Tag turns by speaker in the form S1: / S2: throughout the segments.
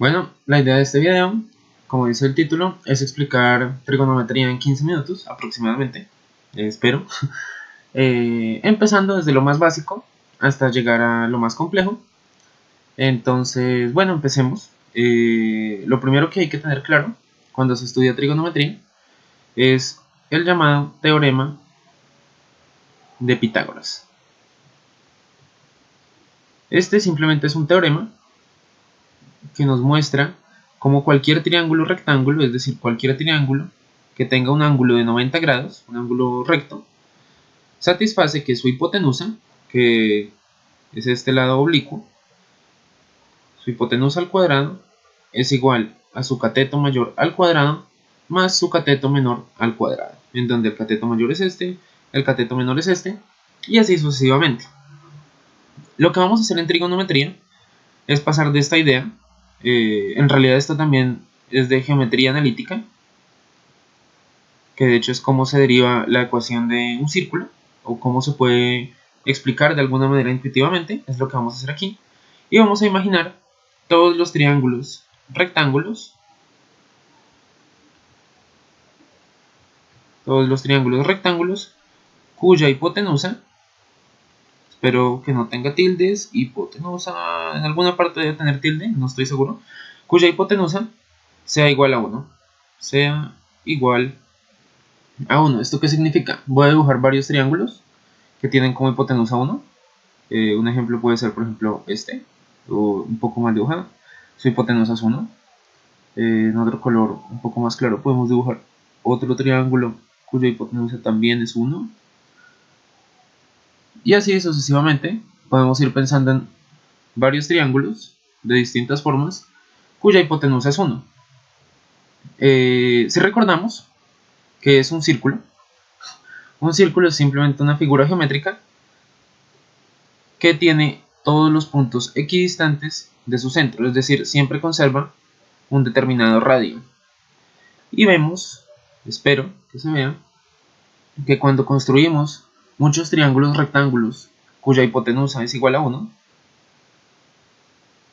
S1: Bueno, la idea de este video, como dice el título, es explicar trigonometría en 15 minutos aproximadamente, espero, empezando desde lo más básico hasta llegar a lo más complejo. Entonces, bueno, empecemos. Lo primero que hay que tener claro cuando se estudia trigonometría es el llamado teorema de Pitágoras. Este simplemente es un teorema que nos muestra cómo cualquier triángulo rectángulo, es decir, cualquier triángulo que tenga un ángulo de 90 grados, un ángulo recto, satisface que su hipotenusa, que es este lado oblicuo, su hipotenusa al cuadrado es igual a su cateto mayor al cuadrado más su cateto menor al cuadrado, en donde el cateto mayor es este, el cateto menor es este, y así sucesivamente. Lo que vamos a hacer en trigonometría es pasar de esta idea, en realidad esto también es de geometría analítica, que de hecho es cómo se deriva la ecuación de un círculo, o cómo se puede explicar de alguna manera intuitivamente, es lo que vamos a hacer aquí. Y vamos a imaginar todos los triángulos rectángulos, cuya hipotenusa, espero que no tenga tildes, hipotenusa, en alguna parte debe tener tilde, no estoy seguro, cuya hipotenusa sea igual a 1, sea igual a 1. ¿Esto qué significa? Voy a dibujar varios triángulos que tienen como hipotenusa 1. Un ejemplo puede ser, por ejemplo, este, o un poco más dibujado. Su hipotenusa es 1. En otro color un poco más claro podemos dibujar otro triángulo cuya hipotenusa también es 1. Y así sucesivamente podemos ir pensando en varios triángulos de distintas formas cuya hipotenusa es 1. Si recordamos que es un círculo es simplemente una figura geométrica que tiene todos los puntos equidistantes de su centro, es decir, siempre conserva un determinado radio. Y vemos, espero que se vea, que cuando construimos muchos triángulos rectángulos cuya hipotenusa es igual a 1,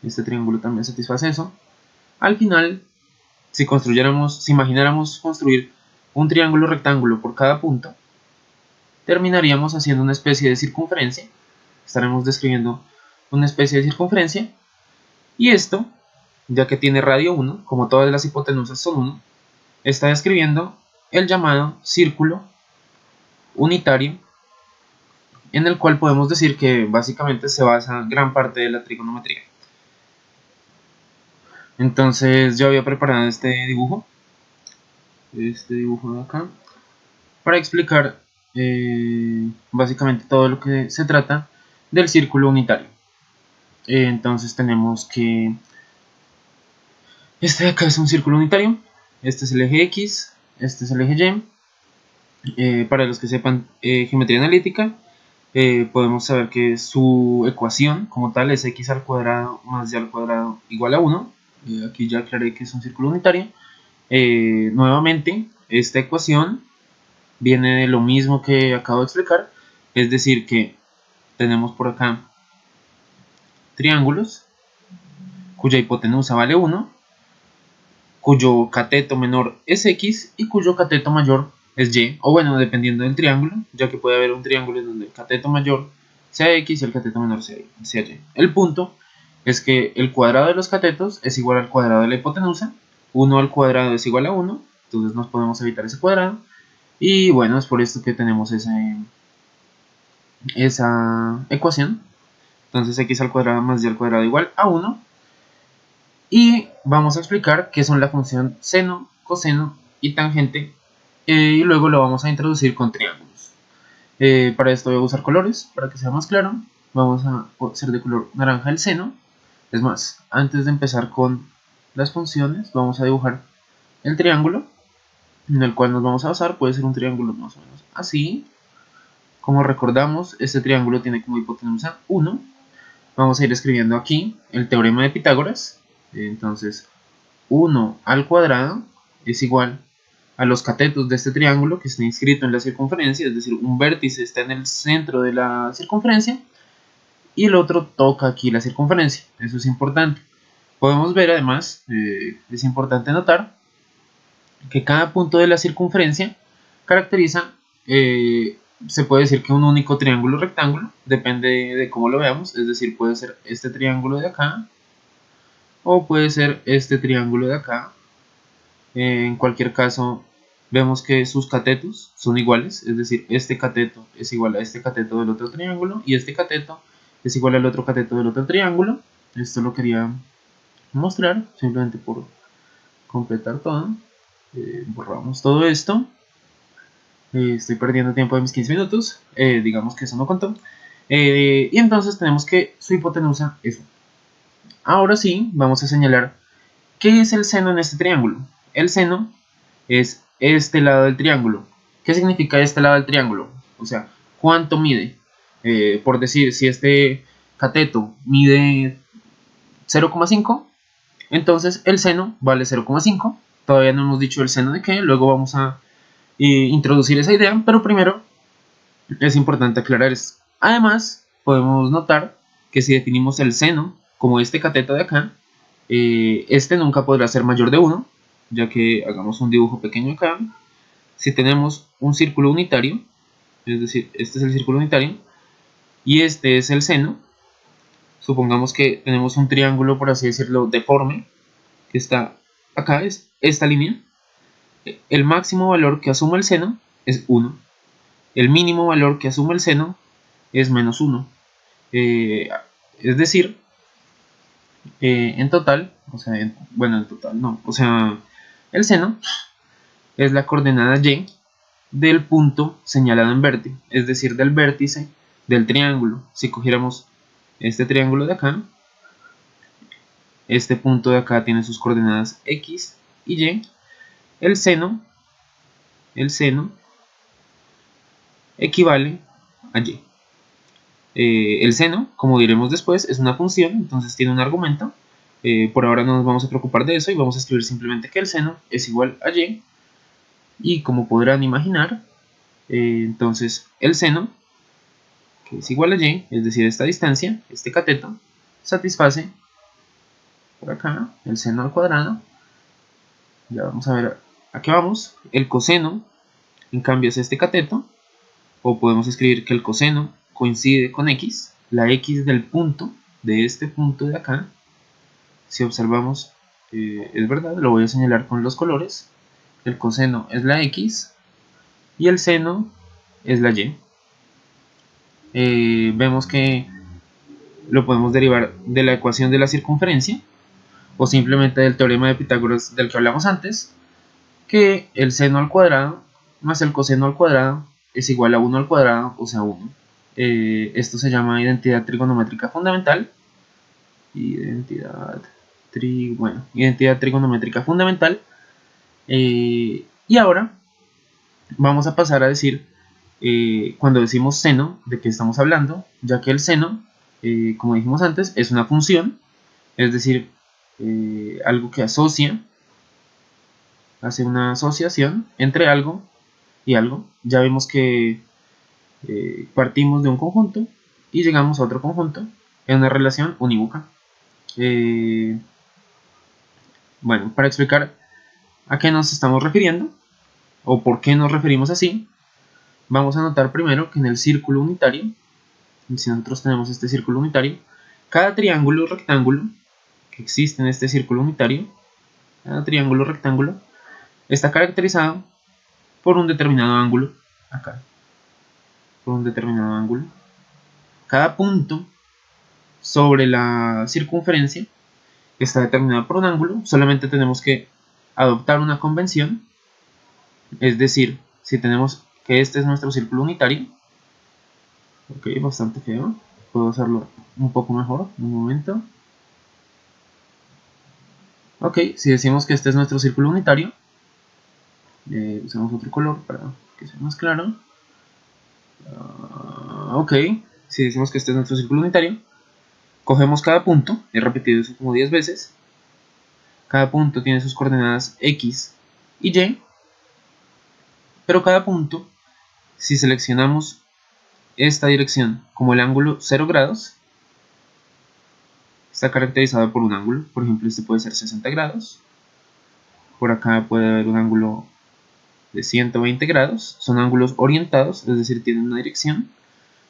S1: este triángulo también satisface eso, al final, si imagináramos construir un triángulo rectángulo por cada punto, terminaríamos haciendo una especie de circunferencia, estaremos describiendo una especie de circunferencia, y esto, ya que tiene radio 1, como todas las hipotenusas son 1, está describiendo el llamado círculo unitario, en el cual podemos decir que básicamente se basa gran parte de la trigonometría. Entonces yo había preparado este dibujo de acá, para explicar básicamente todo lo que se trata del círculo unitario. Entonces tenemos que este de acá es un círculo unitario, este es el eje X, este es el eje Y. Para los que sepan geometría analítica, podemos saber que su ecuación como tal es x al cuadrado más y al cuadrado igual a 1. Aquí ya aclaré que es un círculo unitario. Nuevamente, esta ecuación viene de lo mismo que acabo de explicar, es decir que tenemos por acá triángulos cuya hipotenusa vale 1, cuyo cateto menor es x y cuyo cateto mayor es y, o bueno, dependiendo del triángulo, ya que puede haber un triángulo en donde el cateto mayor sea x y el cateto menor sea y. El punto es que el cuadrado de los catetos es igual al cuadrado de la hipotenusa, 1 al cuadrado es igual a 1, entonces nos podemos evitar ese cuadrado, y bueno, es por esto que tenemos esa ecuación. Entonces x al cuadrado más y al cuadrado igual a 1. Y vamos a explicar qué son la función seno, coseno y tangente, y luego lo vamos a introducir con triángulos. Para esto voy a usar colores, para que sea más claro. Vamos a hacer de color naranja el seno. Es más, antes de empezar con las funciones, vamos a dibujar el triángulo en el cual nos vamos a basar. Puede ser un triángulo más o menos así. Como recordamos, este triángulo tiene como hipotenusa 1. Vamos a ir escribiendo aquí el teorema de Pitágoras. Entonces, 1 al cuadrado es igual a los catetos de este triángulo que está inscrito en la circunferencia, es decir, un vértice está en el centro de la circunferencia y el otro toca aquí la circunferencia. Eso es importante. Podemos ver además, es importante notar, que cada punto de la circunferencia caracteriza, se puede decir que un único triángulo rectángulo, depende de cómo lo veamos, es decir, puede ser este triángulo de acá, o puede ser este triángulo de acá. En cualquier caso, vemos que sus catetos son iguales, es decir, este cateto es igual a este cateto del otro triángulo, y este cateto es igual al otro cateto del otro triángulo. Esto lo quería mostrar, simplemente por completar todo. Borramos todo esto. Estoy perdiendo tiempo de mis 15 minutos, digamos que eso no contó. Y entonces tenemos que su hipotenusa es 1. Ahora sí, vamos a señalar qué es el seno en este triángulo. El seno es este lado del triángulo. ¿Qué significa este lado del triángulo? O sea, ¿cuánto mide? Por decir, si este cateto mide 0,5, entonces el seno vale 0,5. Todavía no hemos dicho el seno de qué, luego vamos a introducir esa idea, pero primero es importante aclarar esto. Además, podemos notar que si definimos el seno como este cateto de acá, este nunca podrá ser mayor de 1, ya que hagamos un dibujo pequeño acá. Si tenemos un círculo unitario, es decir, este es el círculo unitario, y este es el seno, supongamos que tenemos un triángulo, por así decirlo, deforme, que está acá, es esta línea. El máximo valor que asuma el seno es 1. El mínimo valor que asume el seno es menos 1. Es decir, en total, o sea, bueno, en total no, o sea, el seno es la coordenada y del punto señalado en vértice, es decir, del vértice del triángulo. Si cogiéramos este triángulo de acá, este punto de acá tiene sus coordenadas x y y, el seno equivale a y. El seno, como diremos después, es una función, entonces tiene un argumento. Por ahora no nos vamos a preocupar de eso y vamos a escribir simplemente que el seno es igual a y. Y como podrán imaginar, entonces el seno, que es igual a y, es decir, esta distancia, este cateto, satisface por acá el seno al cuadrado. Ya vamos a ver a qué vamos. El coseno, en cambio, es este cateto, o podemos escribir que el coseno coincide con x, la x del punto, de este punto de acá. Si observamos, es verdad, lo voy a señalar con los colores. El coseno es la x y el seno es la y. Vemos que lo podemos derivar de la ecuación de la circunferencia o simplemente del teorema de Pitágoras del que hablamos antes, que el seno al cuadrado más el coseno al cuadrado es igual a 1 al cuadrado, o sea 1. Esto se llama identidad trigonométrica fundamental. Identidad trigonométrica fundamental. Y ahora vamos a pasar a decir, cuando decimos seno, de qué estamos hablando, ya que el seno, como dijimos antes, es una función, es decir, algo que asocia, hace una asociación entre algo y algo. Ya vimos que partimos de un conjunto y llegamos a otro conjunto en una relación unívoca. Bueno, para explicar a qué nos estamos refiriendo o por qué nos referimos así, vamos a notar primero que en el círculo unitario, si nosotros tenemos este círculo unitario, cada triángulo rectángulo que existe en este círculo unitario, cada triángulo rectángulo está caracterizado por un determinado ángulo acá, por un determinado ángulo. Cada punto sobre la circunferencia está determinado por un ángulo. Solamente tenemos que adoptar una convención, es decir, si tenemos que este es nuestro círculo unitario, ok, bastante feo, puedo hacerlo un poco mejor, un momento. Ok, si decimos que este es nuestro círculo unitario, usamos otro color para que sea más claro. Ok, si decimos que este es nuestro círculo unitario, cogemos cada punto, he repetido eso como 10 veces, cada punto tiene sus coordenadas x y y, pero cada punto, si seleccionamos esta dirección como el ángulo 0 grados, está caracterizado por un ángulo. Por ejemplo, este puede ser 60 grados. Por acá puede haber un ángulo de 120 grados. Son ángulos orientados, es decir, tienen una dirección.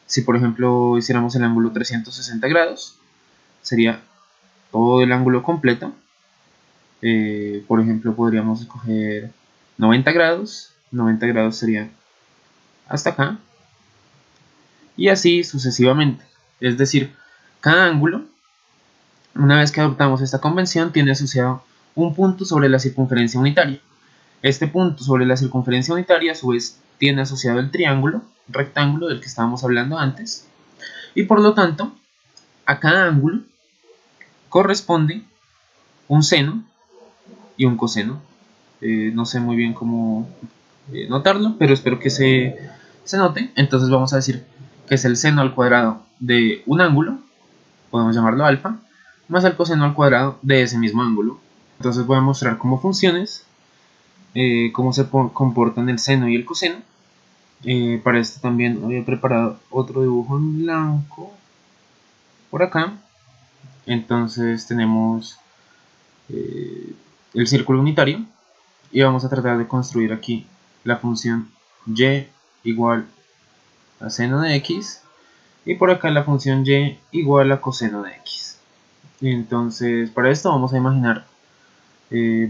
S1: Si por ejemplo hiciéramos el ángulo 360 grados, sería todo el ángulo completo. Por ejemplo, podríamos escoger 90 grados. 90 grados sería hasta acá. Y así sucesivamente. Es decir, cada ángulo, una vez que adoptamos esta convención, tiene asociado un punto sobre la circunferencia unitaria. Este punto sobre la circunferencia unitaria a su vez tiene asociado el triángulo rectángulo del que estábamos hablando antes. Y por lo tanto, a cada ángulo corresponde un seno y un coseno. No sé muy bien cómo notarlo, pero espero que se note. Entonces vamos a decir que es el seno al cuadrado de un ángulo, podemos llamarlo alfa, más el coseno al cuadrado de ese mismo ángulo. Entonces voy a mostrar como funciones, cómo se comportan el seno y el coseno. Para esto también había preparado otro dibujo en blanco por acá. Entonces tenemos el círculo unitario y vamos a tratar de construir aquí la función y igual a seno de x y por acá la función y igual a coseno de x. Entonces para esto vamos a imaginar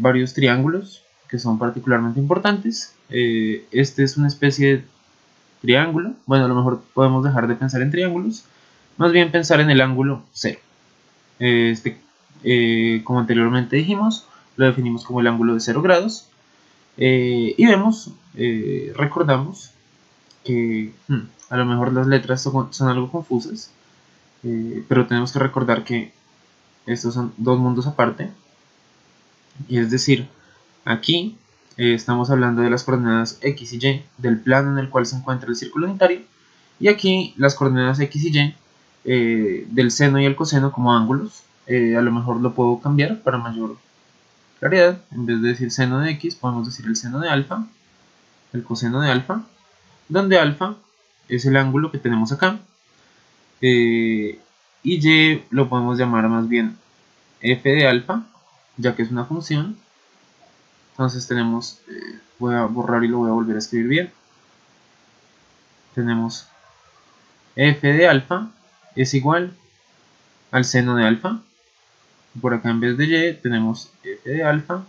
S1: varios triángulos que son particularmente importantes. Este es una especie de triángulo. Bueno, a lo mejor podemos dejar de pensar en triángulos, más bien pensar en el ángulo 0. Como anteriormente dijimos, lo definimos como el ángulo de 0 grados. Y vemos, recordamos que a lo mejor las letras son algo confusas, pero tenemos que recordar que estos son dos mundos aparte. Y es decir, aquí estamos hablando de las coordenadas x y y del plano en el cual se encuentra el círculo unitario, y aquí las coordenadas x y y del seno y el coseno como ángulos. A lo mejor lo puedo cambiar para mayor claridad. En vez de decir seno de x, podemos decir el seno de alfa, el coseno de alfa, donde alfa es el ángulo que tenemos acá, y y lo podemos llamar más bien f de alfa, ya que es una función. Entonces tenemos, voy a borrar y lo voy a volver a escribir bien. Tenemos f de alfa es igual al seno de alfa. Por acá en vez de y tenemos f de alfa,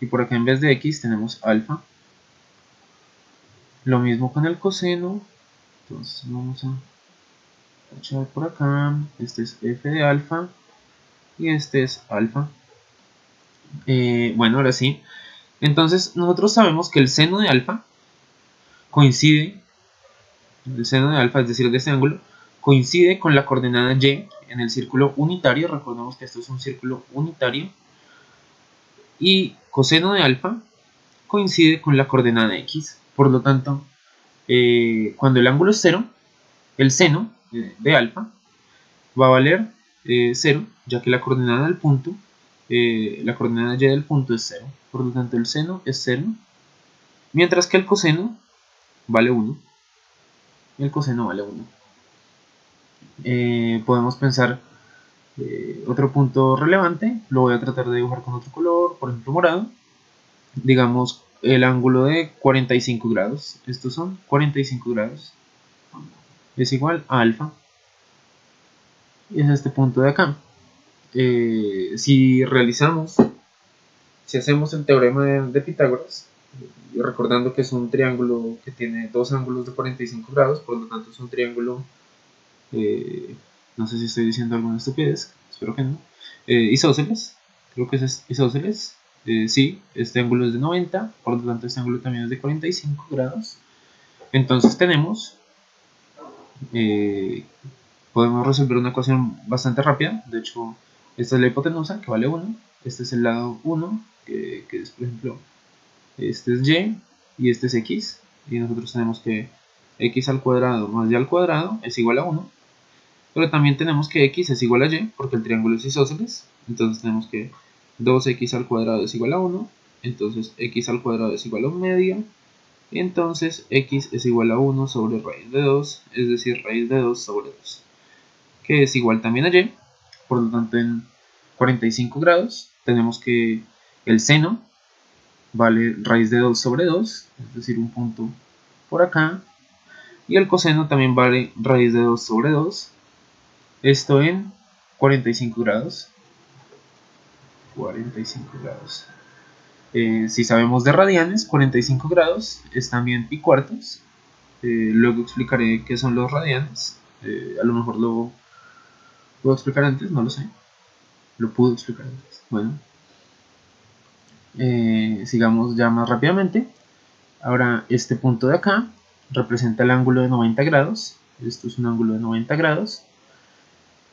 S1: y por acá en vez de x tenemos alfa. Lo mismo con el coseno. Entonces vamos a echar por acá. Este es f de alfa y este es alfa. Bueno, ahora sí. Entonces nosotros sabemos que el seno de alfa coincide, el seno de alfa, es decir, de este ángulo, coincide con la coordenada y en el círculo unitario. Recordemos que esto es un círculo unitario. Y coseno de alfa coincide con la coordenada x. Por lo tanto, cuando el ángulo es 0, el seno de alfa va a valer 0, ya que la coordenada del punto, la coordenada y del punto es 0. Por lo tanto, el seno es 0, mientras que el coseno vale 1. El coseno vale 1. Podemos pensar otro punto relevante. Lo voy a tratar de dibujar con otro color, por ejemplo morado. Digamos el ángulo de 45 grados. Estos son 45 grados. Es igual a alfa. Y es este punto de acá. Si hacemos el teorema de Pitágoras, recordando que es un triángulo que tiene dos ángulos de 45 grados, por lo tanto es un triángulo, no sé si estoy diciendo alguna estupidez, espero que no, isósceles, creo que es isósceles. Sí, este ángulo es de 90, por lo tanto este ángulo también es de 45 grados. Entonces podemos resolver una ecuación bastante rápida. De hecho, esta es la hipotenusa, que vale 1. Este es el lado 1, que es, por ejemplo, este es y este es x. Y nosotros tenemos que x al cuadrado más y al cuadrado es igual a 1. Pero también tenemos que x es igual a y, porque el triángulo es isósceles. Entonces tenemos que 2x al cuadrado es igual a 1. Entonces x al cuadrado es igual a 1 medio. Y entonces x es igual a 1 sobre raíz de 2, es decir, raíz de 2 sobre 2. Que es igual también a y. por lo tanto en 45 grados tenemos que el seno vale raíz de 2 sobre 2, es decir, un punto por acá, y el coseno también vale raíz de 2 sobre 2, esto en 45 grados. 45 grados. Si sabemos de radianes, 45 grados es también pi cuartos. Luego explicaré qué son los radianes. A lo mejor lo puedo explicar antes, no lo sé. Lo pude explicar antes. Bueno, sigamos ya más rápidamente. Ahora, este punto de acá representa el ángulo de 90 grados. Esto es un ángulo de 90 grados,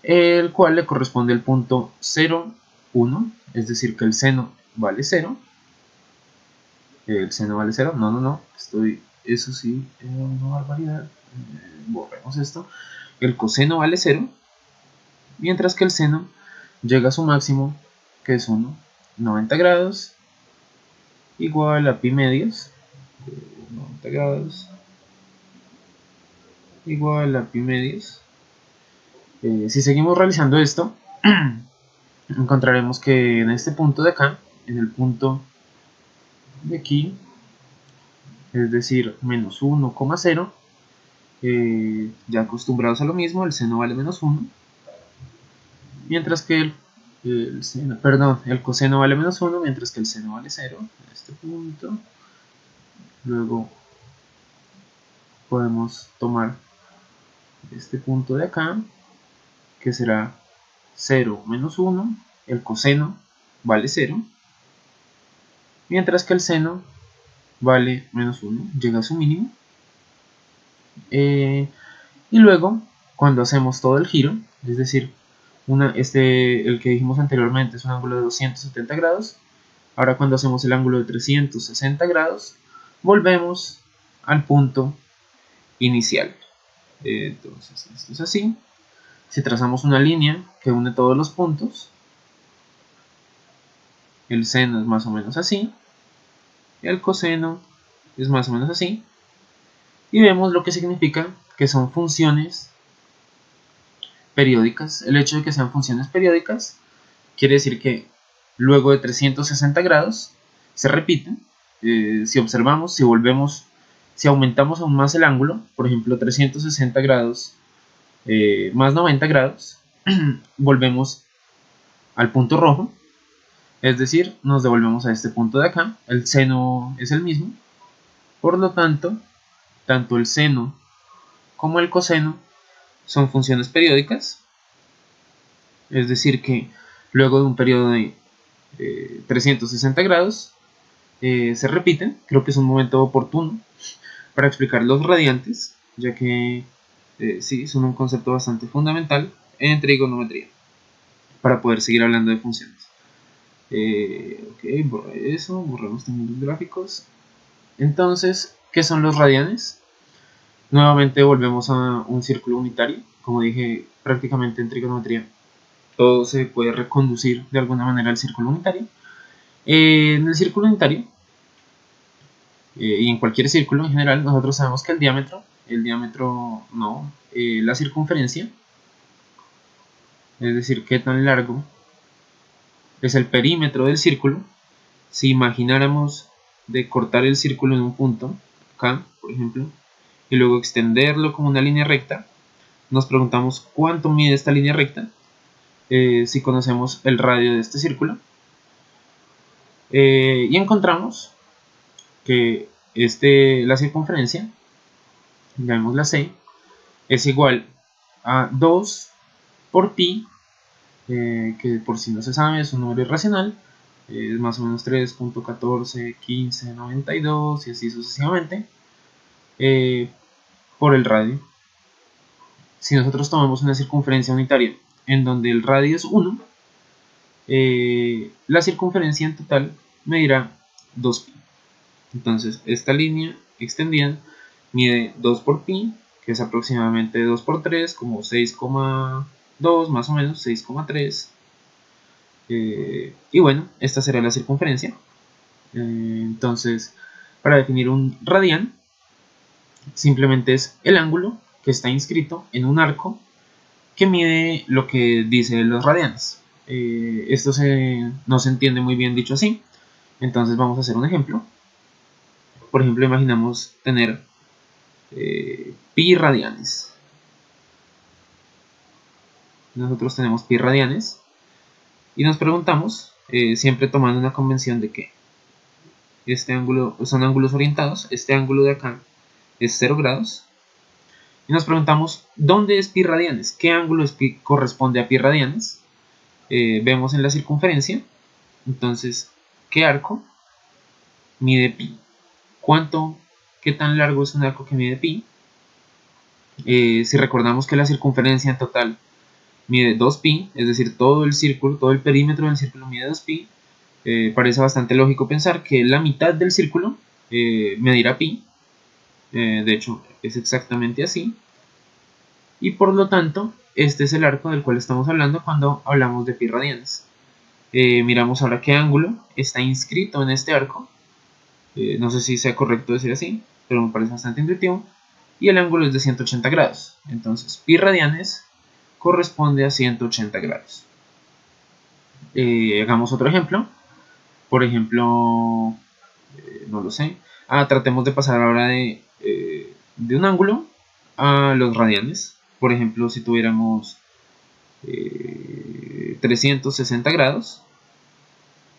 S1: el cual le corresponde al punto 0, 1, es decir, que el seno vale 0. El seno vale 0. No. Eso sí, es una barbaridad. Borremos esto. El coseno vale 0. Mientras que el seno llega a su máximo, que es 1. 90 grados igual a pi medios. 90 grados igual a pi medios. Si seguimos realizando esto, encontraremos que en este punto de acá, en el punto de aquí, es decir, menos 1,0, ya acostumbrados a lo mismo, el seno vale menos 1, mientras que el coseno vale menos 1, mientras que el seno vale 0, en este punto. Luego podemos tomar este punto de acá, que será 0 menos 1, el coseno vale 0, mientras que el seno vale menos 1, llega a su mínimo. Y luego, cuando hacemos todo el giro, es decir, el que dijimos anteriormente es un ángulo de 270 grados, ahora cuando hacemos el ángulo de 360 grados, volvemos al punto inicial. Entonces, esto es así. Si trazamos una línea que une todos los puntos, el seno es más o menos así, el coseno es más o menos así, y vemos lo que significa que son funciones periódicas. El hecho de que sean funciones periódicas quiere decir que luego de 360 grados se repiten. Si observamos, si aumentamos aún más el ángulo, por ejemplo 360 grados más 90 grados, volvemos al punto rojo, es decir, nos devolvemos a este punto de acá. El seno es el mismo, por lo tanto, tanto el seno como el coseno son funciones periódicas, es decir que luego de un periodo de 360 grados se repiten. Creo que es un momento oportuno para explicar los radiantes, ya que sí, son un concepto bastante fundamental en trigonometría para poder seguir hablando de funciones. Ok, borré eso, borramos también los gráficos. Entonces, ¿qué son los radianes? Nuevamente volvemos a un círculo unitario. Como dije, prácticamente en trigonometría todo se puede reconducir de alguna manera al círculo unitario. En el círculo unitario y en cualquier círculo en general, nosotros sabemos que la circunferencia, es decir, qué tan largo es el perímetro del círculo. Si imagináramos de cortar el círculo en un punto, acá, por ejemplo, y luego extenderlo como una línea recta, nos preguntamos cuánto mide esta línea recta, si conocemos el radio de este círculo, y encontramos que la circunferencia, llamémosla C, es igual a 2 por pi, que por si no se sabe es un número irracional, es más o menos 3.141592 y así sucesivamente, por el radio. Si nosotros tomamos una circunferencia unitaria en donde el radio es 1, la circunferencia en total medirá 2pi. Entonces esta línea extendida mide 2 por pi, que es aproximadamente 2 por 3, como 6,2 más o menos, 6,3. Y bueno, esta será la circunferencia. Entonces, para definir un radián, simplemente es el ángulo que está inscrito en un arco que mide lo que dice los radianes. Esto no se entiende muy bien dicho así, entonces vamos a hacer un ejemplo. Por ejemplo, imaginamos tener pi radianes. Nosotros tenemos pi radianes y nos preguntamos, siempre tomando una convención de que este ángulo son ángulos orientados, este ángulo de acá es 0 grados, y nos preguntamos ¿dónde es pi radianes? ¿Qué ángulo corresponde a pi radianes? Vemos en la circunferencia, entonces, ¿qué arco mide pi? ¿Qué tan largo es un arco que mide pi? Si recordamos que la circunferencia en total mide 2pi, es decir, todo el círculo, todo el perímetro del círculo mide 2pi, parece bastante lógico pensar que la mitad del círculo medirá pi. De hecho, es exactamente así. Y por lo tanto, este es el arco del cual estamos hablando cuando hablamos de pi radianes. Miramos ahora qué ángulo está inscrito en este arco. No sé si sea correcto decir así, pero me parece bastante intuitivo. Y el ángulo es de 180 grados. Entonces, pi radianes corresponde a 180 grados. Hagamos otro ejemplo. Por ejemplo, no lo sé. Tratemos de pasar ahora de un ángulo a los radianes. Por ejemplo, si tuviéramos 360 grados,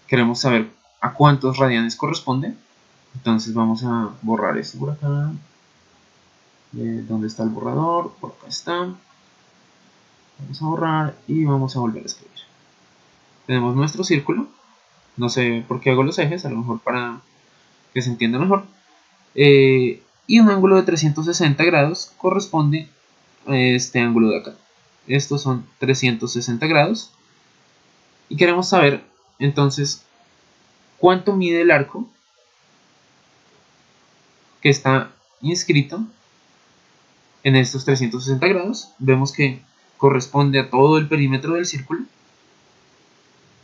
S1: queremos saber a cuántos radianes corresponde. Entonces vamos a borrar esto por acá. ¿Dónde está el borrador? Por acá está. Vamos a borrar y vamos a volver a escribir. Tenemos nuestro círculo. No sé por qué hago los ejes, a lo mejor para que se entienda mejor. Y un ángulo de 360 grados corresponde a este ángulo de acá. Estos son 360 grados. Y queremos saber entonces cuánto mide el arco que está inscrito en estos 360 grados. Vemos que corresponde a todo el perímetro del círculo.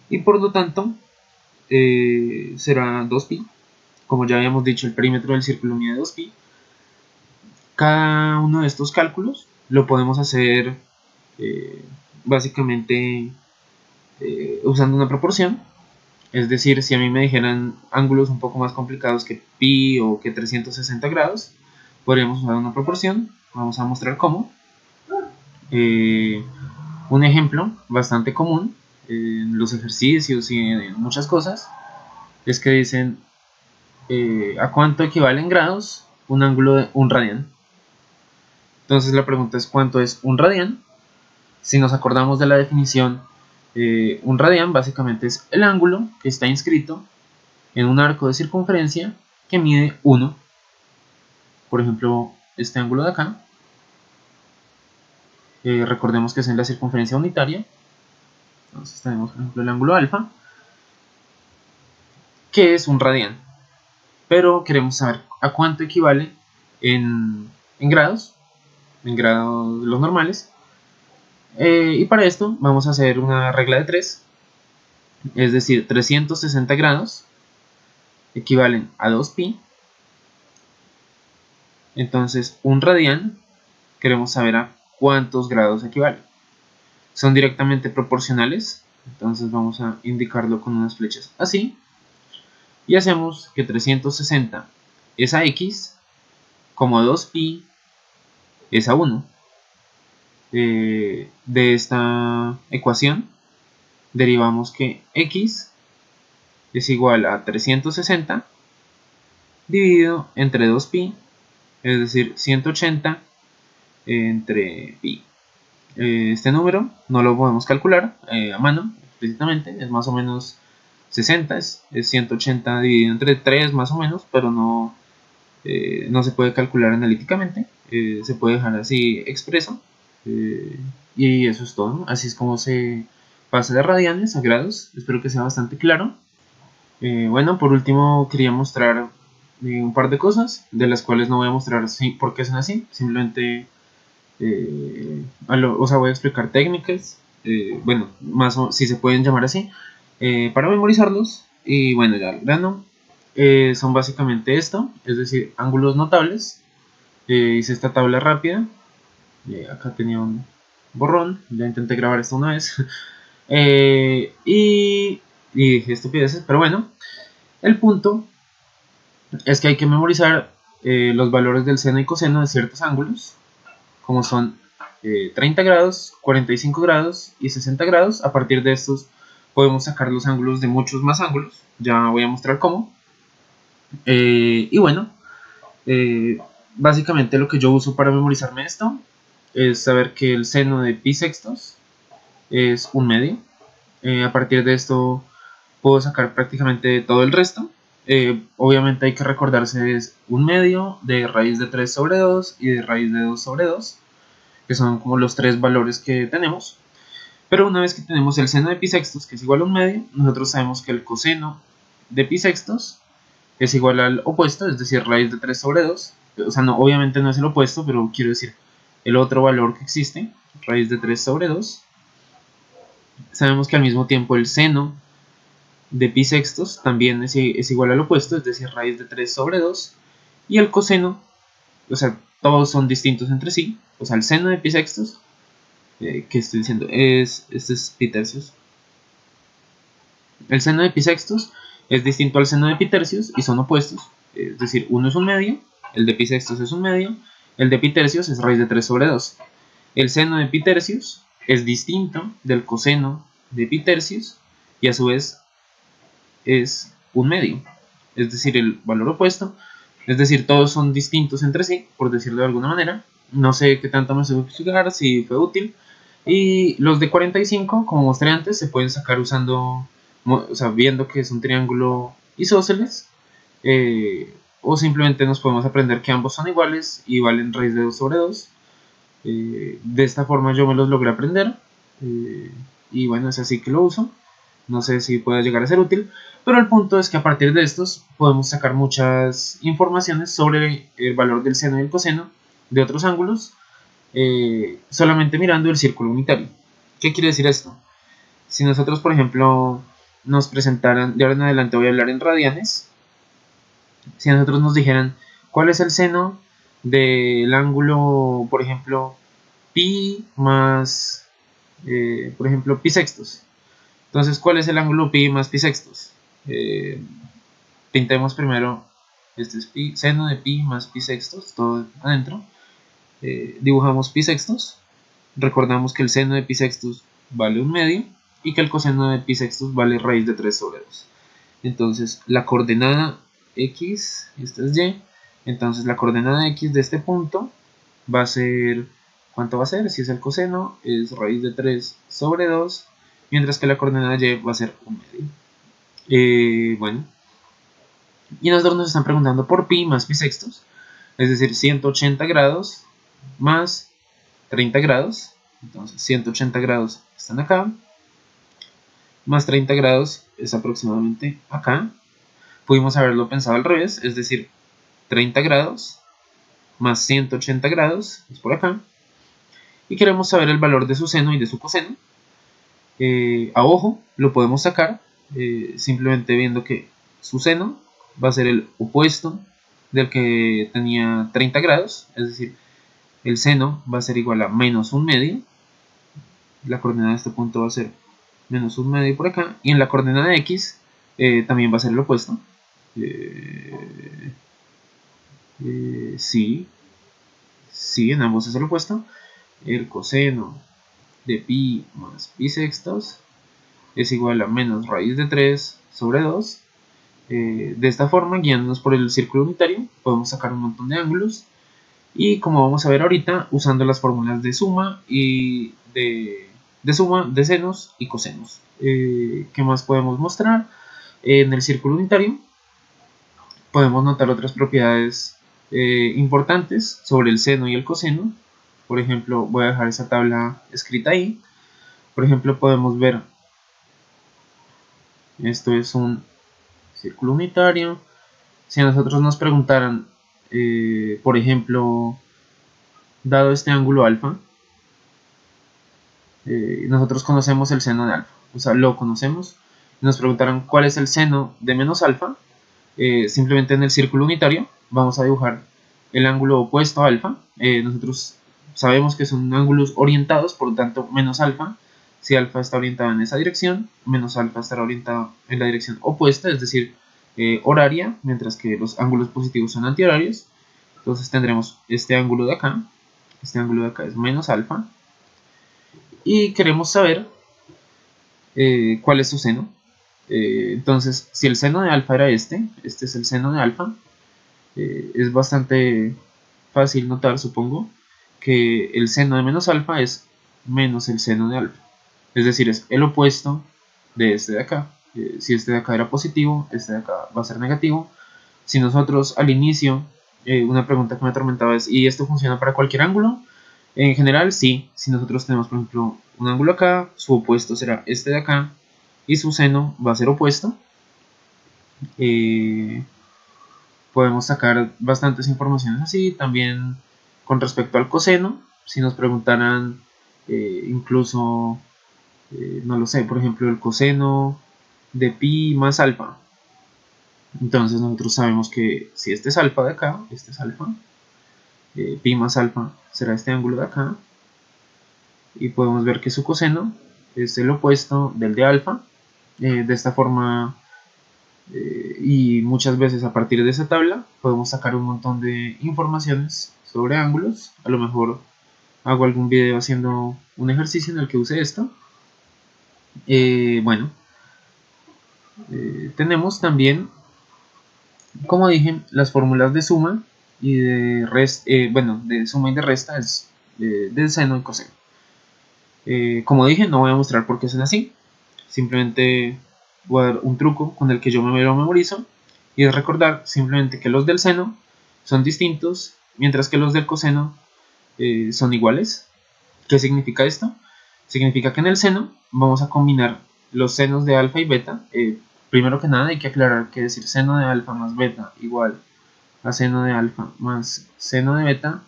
S1: Y por lo tanto será 2pi. Como ya habíamos dicho, el perímetro del círculo mide 2pi. Cada uno de estos cálculos lo podemos hacer básicamente usando una proporción. Es decir, si a mí me dijeran ángulos un poco más complicados que pi o que 360 grados, podríamos usar una proporción. Vamos a mostrar cómo. Un ejemplo bastante común en los ejercicios y en muchas cosas es que dicen ¿a cuánto equivale en grados un ángulo de un radian? Entonces la pregunta es ¿cuánto es un radian? Si nos acordamos de la definición, un radian básicamente es el ángulo que está inscrito en un arco de circunferencia que mide 1. Por ejemplo, este ángulo de acá. Recordemos que es en la circunferencia unitaria. Entonces tenemos, por ejemplo, el ángulo alfa, que es un radian. Pero queremos saber a cuánto equivale en grados, en grados los normales. Y para esto vamos a hacer una regla de 3. Es decir, 360 grados equivalen a 2pi. Entonces, un radian queremos saber a cuántos grados equivale. Son directamente proporcionales. Entonces vamos a indicarlo con unas flechas así. Y hacemos que 360 es a x, como 2pi es a 1. De esta ecuación derivamos que x es igual a 360 dividido entre 2pi, es decir, 180 entre pi. Este número no lo podemos calcular a mano explícitamente, es más o menos 60, es 180 dividido entre 3 más o menos, pero no se puede calcular analíticamente, se puede dejar así expreso. Y eso es todo, ¿no? Así es como se pasa de radianes a grados. Espero que sea bastante claro. Bueno, por último quería mostrar un par de cosas, de las cuales no voy a mostrar por qué son así. Simplemente voy a explicar técnicas, bueno, si se pueden llamar así, para memorizarlos. Y bueno, ya al grano, son básicamente esto, es decir, ángulos notables. Hice esta tabla rápida. Acá tenía borrón, ya intenté grabar esto una vez. Y dije estupideces, pero bueno, el punto es que hay que memorizar los valores del seno y coseno de ciertos ángulos, como son 30 grados, 45 grados y 60 grados. A partir de estos podemos sacar los ángulos de muchos más ángulos, ya voy a mostrar cómo. Y bueno, básicamente lo que yo uso para memorizarme esto es saber que el seno de pi sextos es un medio. A partir de esto puedo sacar prácticamente todo el resto. Obviamente hay que recordarse es un medio de raíz de 3 sobre 2 y de raíz de 2 sobre 2, que son como los tres valores que tenemos. Pero una vez que tenemos el seno de pi sextos, que es igual a un medio, nosotros sabemos que el coseno de pi sextos es igual al opuesto, es decir, raíz de 3 sobre 2. O sea, no, obviamente no es el opuesto, pero quiero decir el otro valor que existe, raíz de 3 sobre 2. Sabemos que al mismo tiempo el seno de pi sextos también es igual al opuesto, es decir, raíz de 3 sobre 2. Y el coseno, o sea, todos son distintos entre sí. O sea, el seno de pi sextos, que estoy diciendo, este es pi tercios. El seno de pi sextos es distinto al seno de pi tercios y son opuestos. Es decir, uno es un medio, el de pi sextos es un medio, el de pi tercios es raíz de 3 sobre 2. El seno de pi tercios es distinto del coseno de pi tercios y a su vez es un medio, es decir, el valor opuesto. Es decir, todos son distintos entre sí, por decirlo de alguna manera. No sé qué tanto me supo explicar, si fue útil. Y los de 45, como mostré antes, se pueden sacar usando, o sea, viendo que es un triángulo isósceles. O simplemente nos podemos aprender que ambos son iguales y valen raíz de 2 sobre 2. De esta forma yo me los logré aprender. Y bueno, es así que lo uso. No sé si pueda llegar a ser útil, pero el punto es que a partir de estos podemos sacar muchas informaciones sobre el valor del seno y el coseno de otros ángulos, solamente mirando el círculo unitario. ¿Qué quiere decir esto? Si nosotros, por ejemplo, nos presentaran, de ahora en adelante voy a hablar en radianes, si nosotros nos dijeran cuál es el seno del ángulo, por ejemplo, pi más, por ejemplo, pi sextos. Entonces, ¿cuál es el ángulo pi más pi sextos? Pintemos primero, este es pi, seno de pi más pi sextos, todo adentro. Dibujamos pi sextos. Recordamos que el seno de pi sextos vale un medio y que el coseno de pi sextos vale raíz de 3 sobre 2. Entonces, la coordenada x, esta es y, entonces la coordenada x de este punto va a ser, ¿cuánto va a ser? Si es el coseno, es raíz de 3 sobre 2, mientras que la coordenada y va a ser un medio. Bueno, y nosotros nos están preguntando por pi más pi sextos, es decir, 180 grados más 30 grados. Entonces 180 grados están acá, más 30 grados es aproximadamente acá. Pudimos haberlo pensado al revés, es decir, 30 grados más 180 grados es por acá. Y queremos saber el valor de su seno y de su coseno. A ojo lo podemos sacar simplemente viendo que su seno va a ser el opuesto del que tenía 30 grados, es decir, el seno va a ser igual a menos un medio. La coordenada de este punto va a ser menos un medio por acá, y en la coordenada x también va a ser el opuesto. Sí, en ambos es el opuesto. El coseno de pi más pi sextos es igual a menos raíz de 3 sobre 2. De esta forma, guiándonos por el círculo unitario, podemos sacar un montón de ángulos. Y como vamos a ver ahorita, usando las fórmulas de suma y de suma de senos y cosenos. ¿Qué más podemos mostrar? En el círculo unitario podemos notar otras propiedades importantes sobre el seno y el coseno. Por ejemplo, voy a dejar esa tabla escrita ahí. Por ejemplo, podemos ver, esto es un círculo unitario. Si a nosotros nos preguntaran, por ejemplo, dado este ángulo alfa, nosotros conocemos el seno de alfa, o sea, lo conocemos. Nos preguntaron cuál es el seno de menos alfa. Simplemente en el círculo unitario vamos a dibujar el ángulo opuesto a alfa. Nosotros sabemos que son ángulos orientados, por lo tanto menos alfa, si alfa está orientado en esa dirección, menos alfa estará orientado en la dirección opuesta, es decir, horaria, mientras que los ángulos positivos son antihorarios. Entonces tendremos este ángulo de acá es menos alfa, y queremos saber cuál es su seno. Entonces, si el seno de alfa era este es el seno de alfa, es bastante fácil notar, supongo, que el seno de menos alfa es menos el seno de alfa. Es decir, es el opuesto de este de acá. Si este de acá era positivo, este de acá va a ser negativo. Si nosotros al inicio, una pregunta que me atormentaba es, ¿y esto funciona para cualquier ángulo? En general, sí. Si nosotros tenemos, por ejemplo, un ángulo acá, su opuesto será este de acá, y su seno va a ser opuesto. Podemos sacar bastantes informaciones así. También con respecto al coseno, si nos preguntaran incluso, no lo sé, por ejemplo, el coseno de pi más alfa. Entonces nosotros sabemos que si este es alfa de acá, este es alfa, pi más alfa será este ángulo de acá, y podemos ver que su coseno es el opuesto del de alfa. De esta forma, y muchas veces a partir de esa tabla podemos sacar un montón de informaciones sobre ángulos. A lo mejor hago algún video haciendo un ejercicio en el que use esto. Bueno, tenemos también, como dije, las fórmulas de suma y de resta, de suma y de resta es del seno y coseno. Como dije, no voy a mostrar por qué son así, simplemente voy a dar un truco con el que yo me lo memorizo, y es recordar simplemente que los del seno son distintos, mientras que los del coseno son iguales. ¿Qué significa esto? Significa que en el seno vamos a combinar los senos de alfa y beta. Primero que nada hay que aclarar que decir seno de alfa más beta igual a seno de alfa más seno de beta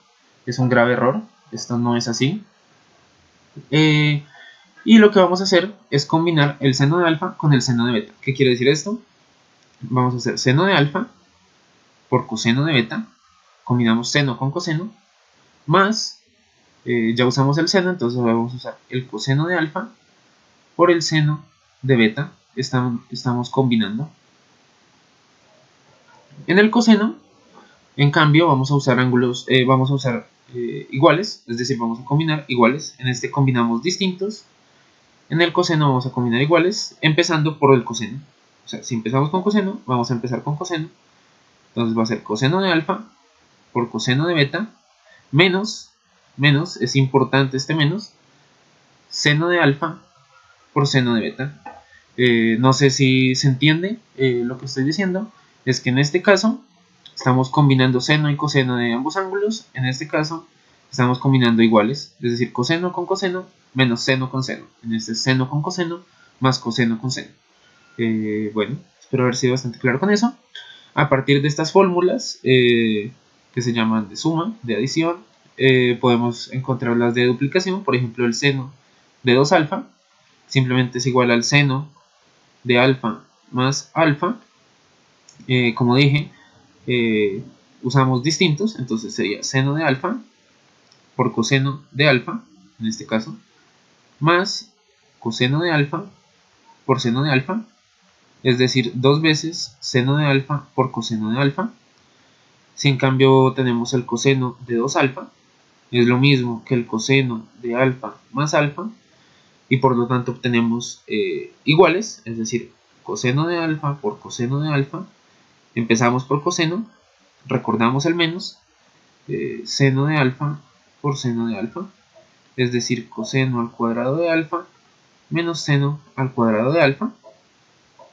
S1: es un grave error. Esto no es así. Y lo que vamos a hacer es combinar el seno de alfa con el seno de beta. ¿Qué quiere decir esto? Vamos a hacer seno de alfa por coseno de beta. Combinamos seno con coseno. Más, ya usamos el seno, entonces vamos a usar el coseno de alfa por el seno de beta. Estamos combinando. En el coseno, en cambio, vamos a usar ángulos, iguales, es decir, vamos a combinar iguales. En este combinamos distintos. En el coseno vamos a combinar iguales, empezando por el coseno. O sea, si empezamos con coseno, vamos a empezar con coseno. Entonces va a ser coseno de alfa por coseno de beta, menos, es importante este menos, seno de alfa por seno de beta. No sé si se entiende lo que estoy diciendo. Es que en este caso estamos combinando seno y coseno de ambos ángulos. En este caso estamos combinando iguales, es decir, coseno con coseno menos seno con seno. En este seno con coseno más coseno con seno. Bueno, espero haber sido bastante claro con eso. A partir de estas fórmulas que se llaman de suma, de adición, podemos encontrar las de duplicación. Por ejemplo, el seno de 2 alfa simplemente es igual al seno de alfa más alfa. Como dije, usamos distintos, entonces sería seno de alfa por coseno de alfa, en este caso, más coseno de alfa por seno de alfa, es decir, 2 veces seno de alfa por coseno de alfa. Si en cambio tenemos el coseno de 2 alfa, es lo mismo que el coseno de alfa más alfa, y por lo tanto obtenemos iguales, es decir, coseno de alfa por coseno de alfa. Empezamos por coseno, recordamos el menos, seno de alfa por seno de alfa, es decir, coseno al cuadrado de alfa menos seno al cuadrado de alfa.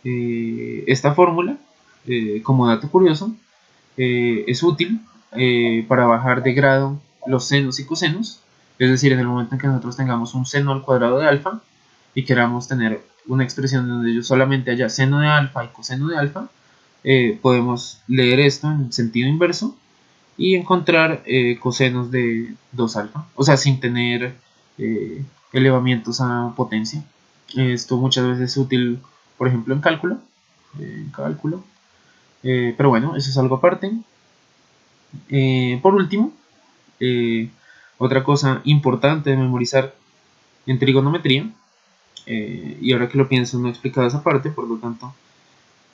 S1: Esta fórmula, como dato curioso, es útil para bajar de grado los senos y cosenos. Es decir, en el momento en que nosotros tengamos un seno al cuadrado de alfa y queramos tener una expresión donde yo solamente haya seno de alfa y coseno de alfa, podemos leer esto en sentido inverso y encontrar cosenos de 2 alfa, o sea, sin tener elevamientos a potencia. Esto muchas veces es útil, por ejemplo, en cálculo. Pero bueno, eso es algo aparte. Por último, Otra cosa importante de memorizar en trigonometría, y ahora que lo pienso no he explicado esa parte, por lo tanto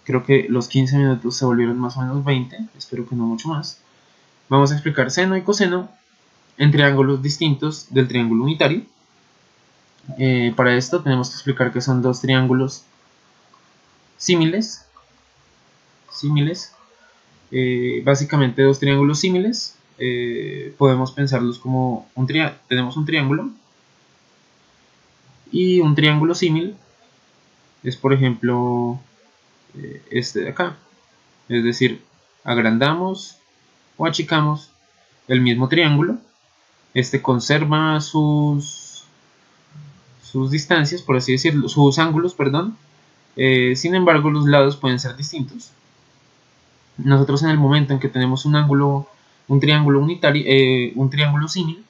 S1: creo que los 15 minutos se volvieron más o menos 20, espero que no mucho más. Vamos a explicar seno y coseno en triángulos distintos del triángulo unitario. Para esto tenemos que explicar que son dos triángulos símiles, básicamente dos triángulos símiles. Podemos pensarlos como tenemos un triángulo y un triángulo símil es, por ejemplo, este de acá, es decir, agrandamos o achicamos el mismo triángulo, este conserva sus distancias, por así decirlo, sus ángulos, perdón. Sin embargo, los lados pueden ser distintos. Nosotros, en el momento en que tenemos un triángulo unitario, un triángulo símil,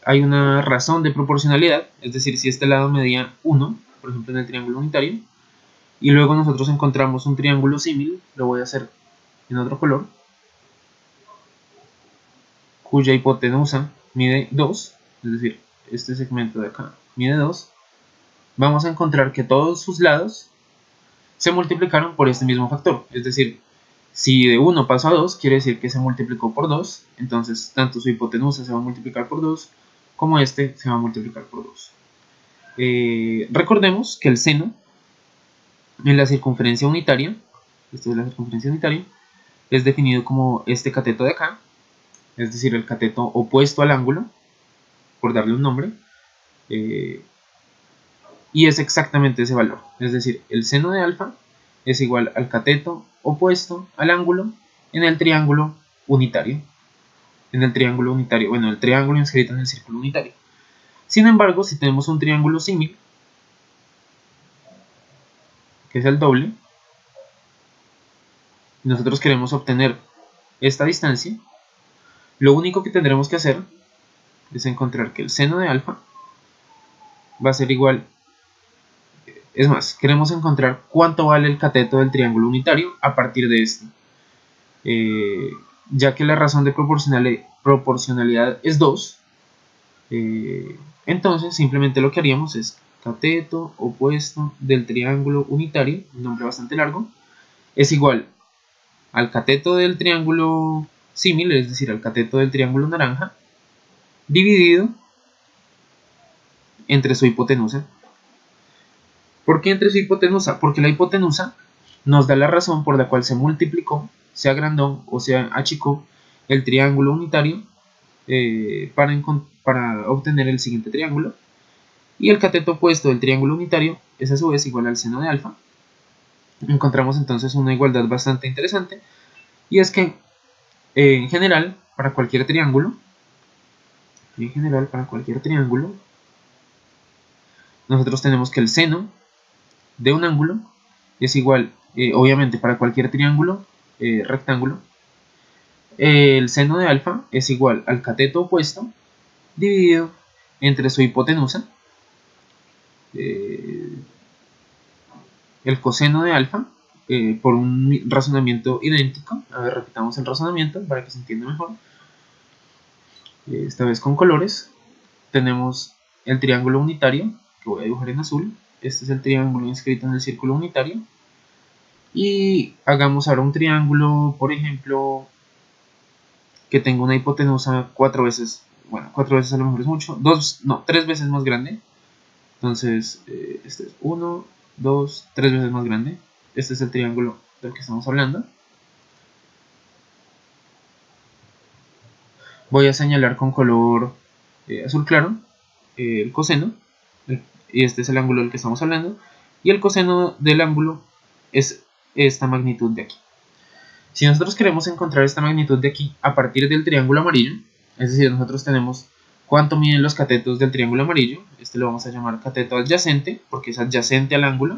S1: hay una razón de proporcionalidad, es decir, si este lado medía 1, por ejemplo en el triángulo unitario, y luego nosotros encontramos un triángulo símil, lo voy a hacer en otro color, cuya hipotenusa mide 2, es decir, este segmento de acá mide 2, vamos a encontrar que todos sus lados se multiplicaron por este mismo factor, es decir, si de 1 pasó a 2, quiere decir que se multiplicó por 2, entonces tanto su hipotenusa se va a multiplicar por 2, como este se va a multiplicar por 2. Recordemos que el seno en la circunferencia unitaria, esta es la circunferencia unitaria, es definido como este cateto de acá, es decir, el cateto opuesto al ángulo, por darle un nombre, y es exactamente ese valor, es decir, el seno de alfa es igual al cateto opuesto al ángulo en el triángulo unitario. El triángulo inscrito en el círculo unitario. Sin embargo, si tenemos un triángulo símil, que es el doble, nosotros queremos obtener esta distancia, lo único que tendremos que hacer es encontrar que el seno de alfa va a ser igual. Es más, queremos encontrar cuánto vale el cateto del triángulo unitario a partir de este. Ya que la razón de proporcionalidad es 2, entonces simplemente lo que haríamos es cateto opuesto del triángulo unitario, un nombre bastante largo, es igual al cateto del triángulo símil, es decir, al cateto del triángulo naranja, dividido entre su hipotenusa. ¿Por qué entre su hipotenusa? Porque la hipotenusa nos da la razón por la cual se multiplicó, se agrandó o se achicó el triángulo unitario para obtener el siguiente triángulo. Y el cateto opuesto del triángulo unitario es a su vez igual al seno de alfa. Encontramos entonces una igualdad bastante interesante, y es que en general para cualquier triángulo nosotros tenemos que el seno de un ángulo es igual, obviamente para cualquier triángulo rectángulo, el seno de alfa es igual al cateto opuesto dividido entre su hipotenusa, el coseno de alfa, por un razonamiento idéntico. A ver, repitamos el razonamiento para que se entienda mejor. Esta vez con colores. Tenemos el triángulo unitario, que voy a dibujar en azul. Este es el triángulo inscrito en el círculo unitario. Y hagamos ahora un triángulo, por ejemplo, que tenga una hipotenusa 4 veces, bueno, 4 veces a lo mejor es mucho, 3 veces más grande. Entonces, este es 1, 2, 3 veces más grande. Este es el triángulo del que estamos hablando. Voy a señalar con color azul claro el coseno, y este es el ángulo del que estamos hablando, y el coseno del ángulo es esta magnitud de aquí. Si nosotros queremos encontrar esta magnitud de aquí a partir del triángulo amarillo, es decir, nosotros tenemos cuánto miden los catetos del triángulo amarillo, este lo vamos a llamar cateto adyacente porque es adyacente al ángulo,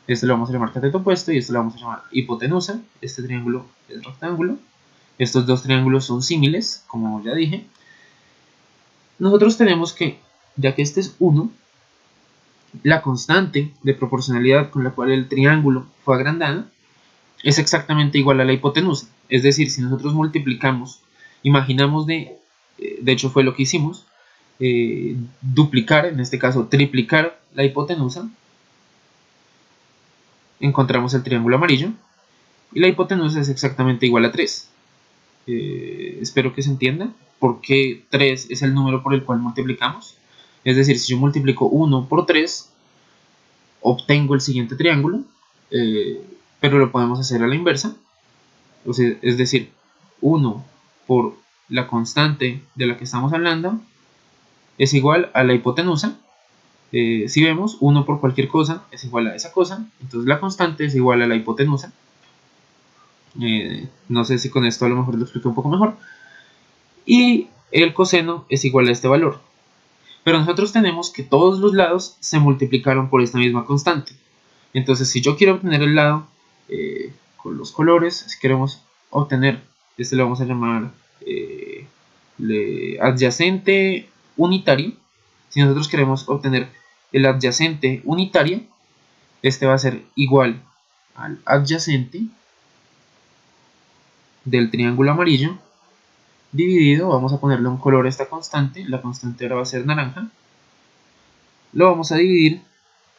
S1: este lo vamos a llamar cateto opuesto y este lo vamos a llamar hipotenusa. Este triángulo es rectángulo, estos dos triángulos son símiles, como ya dije. Nosotros tenemos que, ya que este es 1, la constante de proporcionalidad con la cual el triángulo fue agrandado es exactamente igual a la hipotenusa. Es decir, si nosotros multiplicamos, imaginamos de de hecho fue lo que hicimos, duplicar, en este caso triplicar la hipotenusa, encontramos el triángulo amarillo y la hipotenusa es exactamente igual a 3. Espero que se entienda por qué 3 es el número por el cual multiplicamos. Es decir, si yo multiplico 1 por 3, obtengo el siguiente triángulo, pero lo podemos hacer a la inversa. O sea, es decir, 1 por la constante de la que estamos hablando es igual a la hipotenusa. Si vemos, 1 por cualquier cosa es igual a esa cosa, entonces la constante es igual a la hipotenusa. No sé si con esto a lo mejor lo expliqué un poco mejor. Y el coseno es igual a este valor. Pero nosotros tenemos que todos los lados se multiplicaron por esta misma constante. Entonces, si yo quiero obtener el lado con los colores, si queremos obtener, este lo vamos a llamar adyacente unitario. Si nosotros queremos obtener el adyacente unitario, este va a ser igual al adyacente del triángulo amarillo dividido, vamos a ponerle un color a esta constante, la constante ahora va a ser naranja, lo vamos a dividir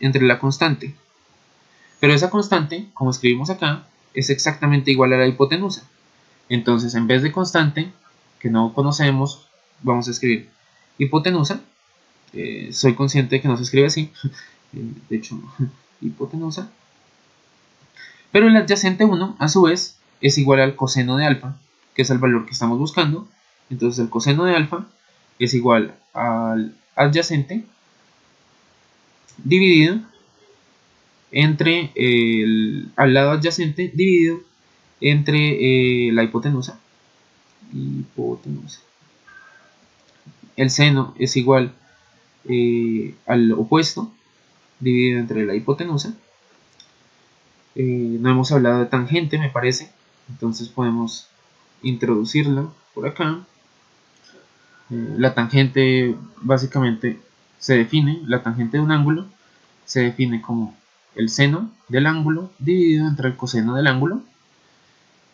S1: entre la constante, pero esa constante, como escribimos acá, es exactamente igual a la hipotenusa. Entonces, en vez de constante, que no conocemos, vamos a escribir hipotenusa. Soy consciente de que no se escribe así, de hecho, hipotenusa. Pero el adyacente 1, a su vez, es igual al coseno de alfa, que es el valor que estamos buscando. Entonces el coseno de alfa es igual al adyacente dividido entre al lado adyacente dividido entre la hipotenusa. El seno es igual al opuesto dividido entre la hipotenusa. No hemos hablado de tangente, me parece, entonces podemos introducirla por acá. La tangente básicamente se define, la tangente de un ángulo se define como el seno del ángulo dividido entre el coseno del ángulo.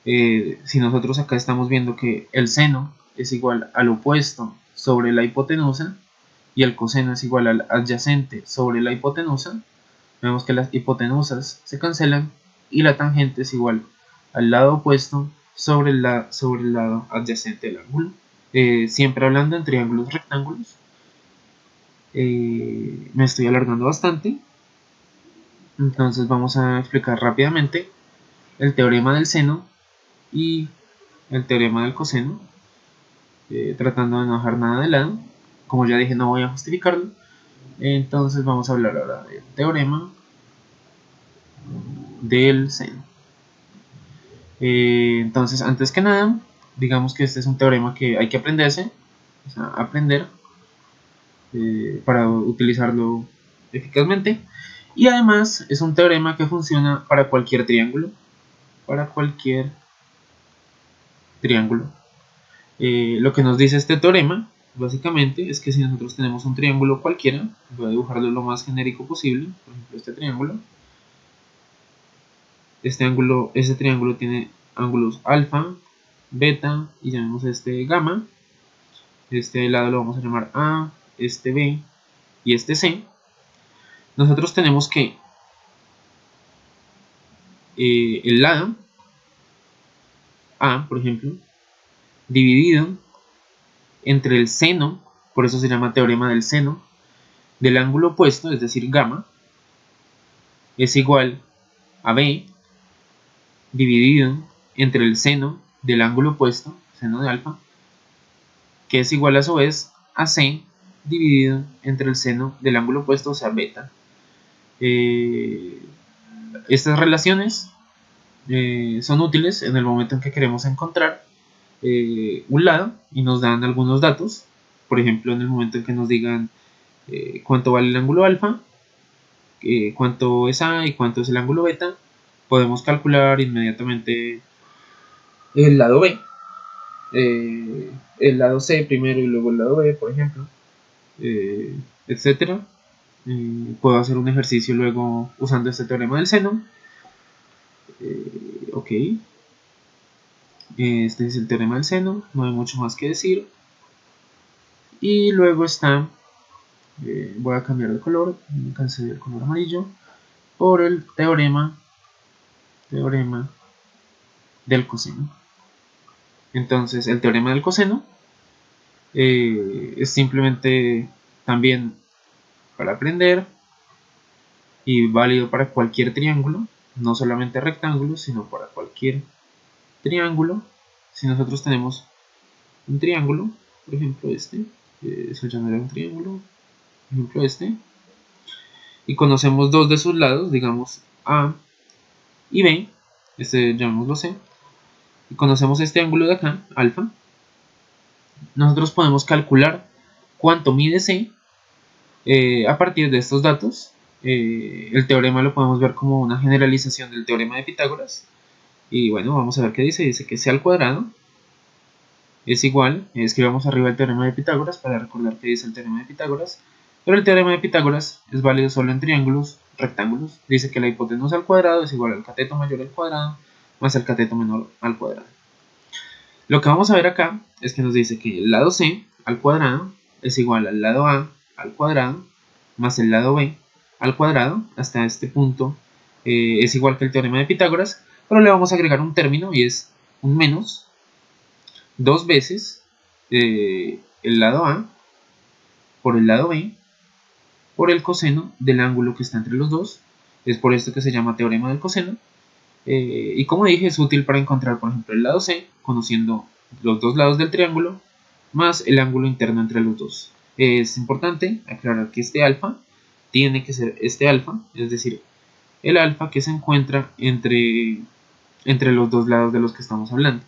S1: Si nosotros acá estamos viendo que el seno es igual al opuesto sobre la hipotenusa y el coseno es igual al adyacente sobre la hipotenusa, vemos que las hipotenusas se cancelan y la tangente es igual al lado opuesto sobre el lado adyacente del ángulo. Siempre hablando en triángulos rectángulos. Me estoy alargando bastante, entonces vamos a explicar rápidamente el teorema del seno y el teorema del coseno, tratando de no dejar nada de lado. Como ya dije, no voy a justificarlo, entonces vamos a hablar ahora del teorema del seno. Entonces, antes que nada, digamos que este es un teorema que hay que aprenderse, o sea, aprender para utilizarlo eficazmente. Y además es un teorema que funciona para cualquier triángulo. Para cualquier triángulo. Lo que nos dice este teorema, básicamente, es que si nosotros tenemos un triángulo cualquiera, voy a dibujarlo lo más genérico posible, por ejemplo este triángulo. Este triángulo tiene ángulos alfa, beta y llamemos este gamma. Este lado lo vamos a llamar A, este B y este C. Nosotros tenemos que el lado A, por ejemplo, dividido entre el seno, por eso se llama teorema del seno, del ángulo opuesto, es decir, gamma, es igual a B dividido entre el seno del ángulo opuesto, seno de alfa, que es igual a su vez a C dividido entre el seno del ángulo opuesto, o sea, beta. Estas relaciones son útiles en el momento en que queremos encontrar un lado y nos dan algunos datos. Por ejemplo, en el momento en que nos digan cuánto vale el ángulo alfa, cuánto es A y cuánto es el ángulo beta, podemos calcular inmediatamente el lado B, el lado C primero y luego el lado B, por ejemplo, etcétera. Puedo hacer un ejercicio luego usando este teorema del seno. Ok, este es el teorema del seno, no hay mucho más que decir. Y luego está, voy a cambiar de color, me cansé del color amarillo, por el teorema del coseno. Entonces el teorema del coseno es simplemente también para aprender y válido para cualquier triángulo, no solamente rectángulos, sino para cualquier triángulo. Si nosotros tenemos un triángulo, por ejemplo eso ya no era un triángulo, por ejemplo y conocemos dos de sus lados, digamos A y B, llamémoslo C, y conocemos este ángulo de acá, alfa, nosotros podemos calcular cuánto mide C a partir de estos datos. El teorema lo podemos ver como una generalización del teorema de Pitágoras. Y bueno, vamos a ver qué dice. Dice que C al cuadrado es igual, escribamos arriba el teorema de Pitágoras para recordar qué dice el teorema de Pitágoras. Pero el teorema de Pitágoras es válido solo en triángulos rectángulos. Dice que la hipotenusa al cuadrado es igual al cateto mayor al cuadrado más el cateto menor al cuadrado. Lo que vamos a ver acá es que nos dice que el lado C al cuadrado es igual al lado A al cuadrado más el lado B al cuadrado. Hasta este punto es igual que el teorema de Pitágoras, pero le vamos a agregar un término y es un menos dos veces el lado A por el lado B por el coseno del ángulo que está entre los dos. Es por esto que se llama teorema del coseno. Y como dije, es útil para encontrar, por ejemplo, el lado C, conociendo los dos lados del triángulo, más el ángulo interno entre los dos. Es importante aclarar que este alfa tiene que ser este alfa, es decir, el alfa que se encuentra entre los dos lados de los que estamos hablando.